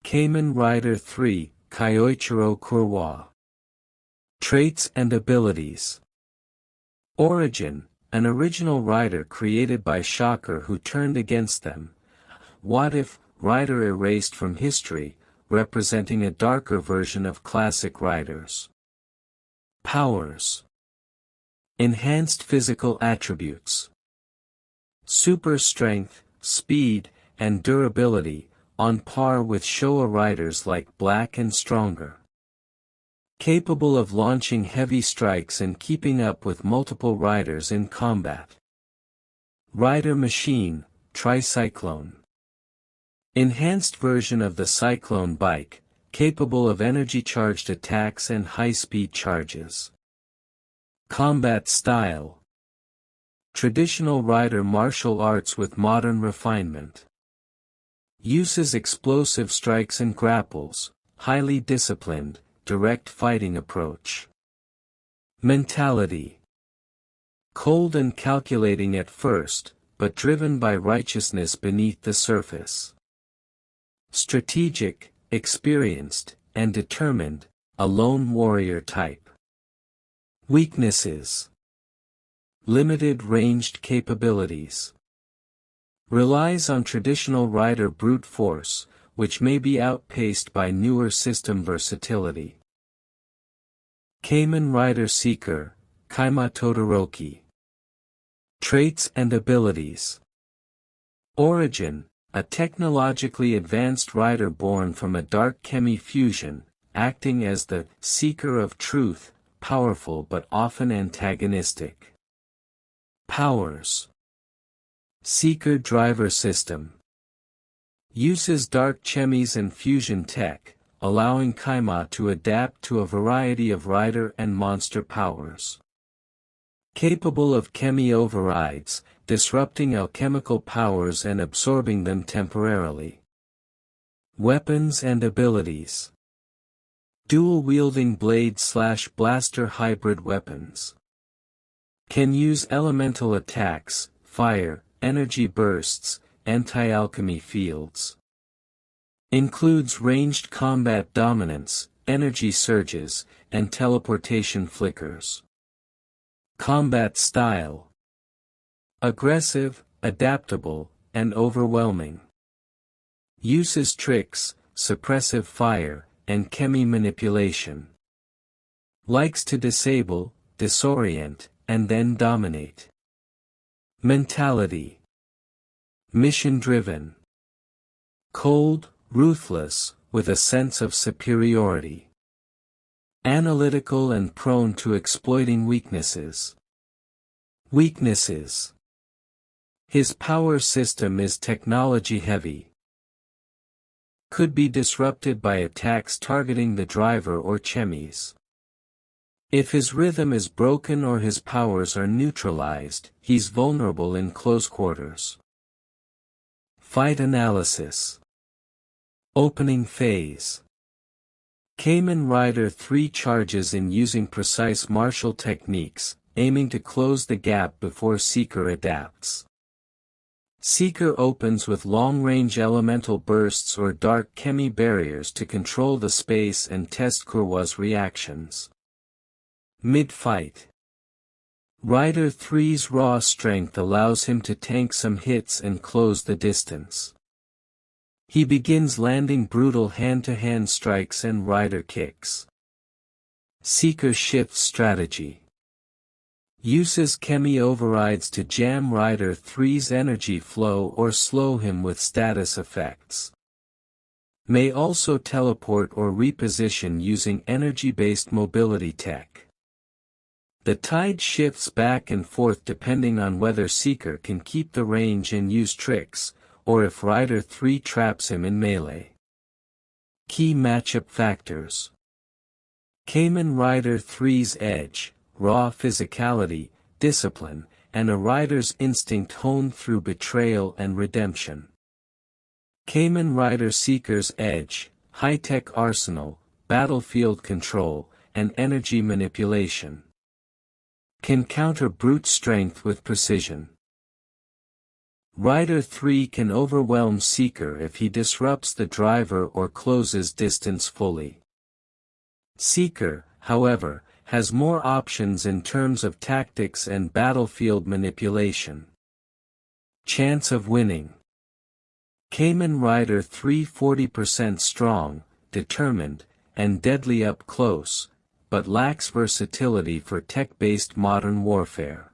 Kamen Rider 3, Kyoichiro Kurwa. Traits and abilities. Origin, an original rider created by Shocker who turned against them. What if, rider erased from history, representing a darker version of classic riders. Powers. Enhanced physical attributes. Super strength, speed, and durability, on par with Showa riders like Black and Stronger. Capable of launching heavy strikes and keeping up with multiple riders in combat. Rider Machine, Tricyclone. Enhanced version of the Cyclone bike, capable of energy-charged attacks and high-speed charges. Combat Style. Traditional rider martial arts with modern refinement. Uses explosive strikes and grapples, highly disciplined, direct fighting approach. Mentality. Cold and calculating at first, but driven by righteousness beneath the surface. Strategic, experienced, and determined, a lone warrior type. Weaknesses. Limited ranged capabilities. Relies on traditional rider brute force, which may be outpaced by newer system versatility. Kamen Rider Seeker, Kaima Todoroki. Traits and abilities. Origin, a technologically advanced rider born from a dark chemi fusion, acting as the seeker of truth, powerful but often antagonistic. Powers. Seeker Driver System. Uses dark chemis and fusion tech, allowing Kaima to adapt to a variety of rider and monster powers. Capable of chemi overrides, disrupting alchemical powers and absorbing them temporarily. Weapons and abilities. Dual-wielding blade/blaster hybrid weapons. Can use elemental attacks, fire, energy bursts, anti-alchemy fields. Includes ranged combat dominance, energy surges, and teleportation flickers. Combat style. Aggressive, adaptable, and overwhelming. Uses tricks, suppressive fire, and chemi manipulation. Likes to disable, disorient, and then dominate. Mentality. Mission-driven. Cold, ruthless, with a sense of superiority. Analytical and prone to exploiting weaknesses. Weaknesses. His power system is technology-heavy. Could be disrupted by attacks targeting the driver or chemis. If his rhythm is broken or his powers are neutralized, he's vulnerable in close quarters. Fight analysis. Opening phase. Kamen Rider 3 charges in using precise martial techniques, aiming to close the gap before Seeker adapts. Seeker opens with long-range elemental bursts or dark chemi barriers to control the space and test Kurwa's reactions. Mid-fight. Rider 3's raw strength allows him to tank some hits and close the distance. He begins landing brutal hand-to-hand strikes and rider kicks. Seeker shifts strategy. Uses chemi overrides to jam Rider 3's energy flow or slow him with status effects. May also teleport or reposition using energy-based mobility tech. The tide shifts back and forth depending on whether Seeker can keep the range and use tricks, or if Rider 3 traps him in melee. Key matchup factors. Kamen Rider 3's edge, raw physicality, discipline, and a rider's instinct honed through betrayal and redemption. Kamen Rider Seeker's edge, high-tech arsenal, battlefield control, and energy manipulation. Can counter brute strength with precision. Rider 3 can overwhelm Seeker if he disrupts the driver or closes distance fully. Seeker, however, has more options in terms of tactics and battlefield manipulation. Chance of winning. Kamen Rider 3 40% strong, determined, and deadly up close, but lacks versatility for tech-based modern warfare.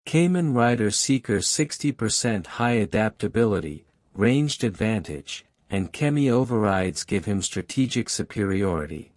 Kamen Rider Seeker 60% high adaptability, ranged advantage, and Chemi overrides give him strategic superiority.